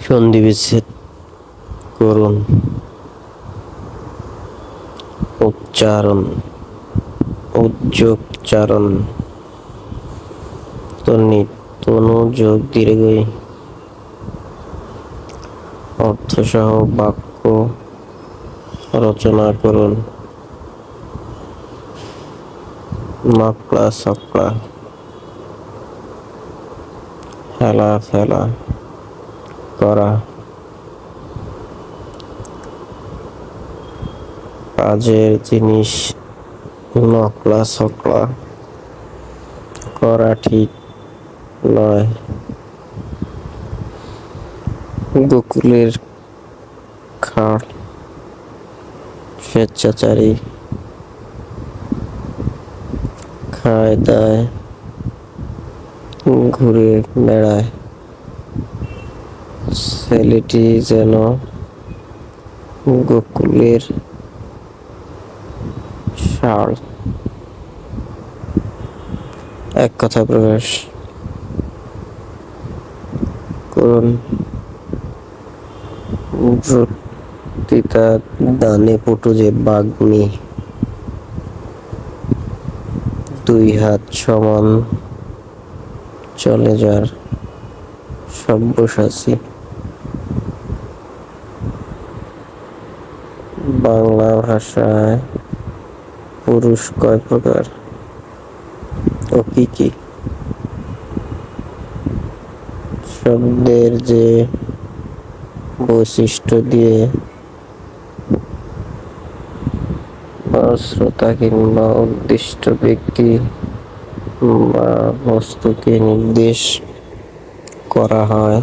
সন্ধিবিচ্ছেদ করুন। উচ্চারণ উচ্চোচ্চারণ তনি তনু যোগ দীর্ঘই অর্থসহ বাক্য রচনা করুন। নকলা সকলা হেলা ফেলা করা কাজের জিনিস নকলা সকলা করা ঠিক নয়। গোকুলের খাট স্বেচ্ছাচারী খায় দায় ঘুরে বেড়ায়। ছেলেটি যেন গোকুলের ষাঁড়। এক কথা প্রকাশ করুন। বক্তৃতা দানে পটু যে বাগ্মী, দুই হাত সমান চলে যার সব্যসাচী। বাংলা ভাষায় পুরুষ কয় প্রকার ও কি কি? শব্দের যে বৈশিষ্ট্য দিয়ে শ্রোতা কিংবা উদ্দিষ্ট ব্যক্তি বা বস্তুকে নির্দেশ করা হয়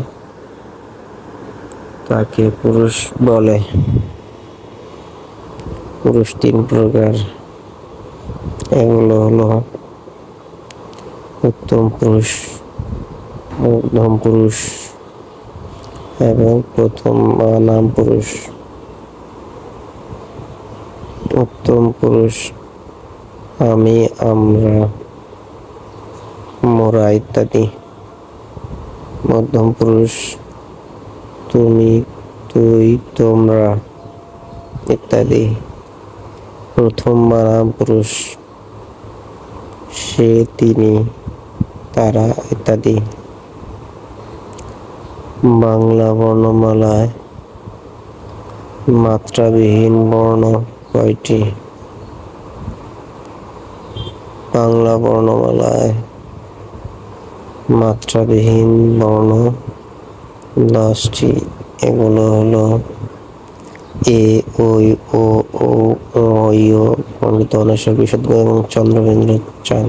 তাকে পুরুষ বলে। পুরুষ তিন প্রকার। এগুলো হলো উত্তম পুরুষ, মধ্যম পুরুষ এবং প্রথম বা নাম পুরুষ। উত্তম পুরুষ আমি, আমরা, মোরা ইত্যাদি। মধ্যম পুরুষ তুমি, তুই, তোমরা ইত্যাদি। প্রথম বা নাম পুরুষ সে, তিনি, তারা ইত্যাদি। বাংলা বর্ণমালায় মাত্রাবিহীন বর্ণ কয়টি? বাংলা বর্ণমালায় মাত্রাবিহীন বর্ণ 10টি। এগুলো হলো এ, ওই, ও, ঔ, ও, ঐ, ও, পণ্ডিত অনায়াসে বিশদ এবং চন্দ্রবিন্দু চাঁদ।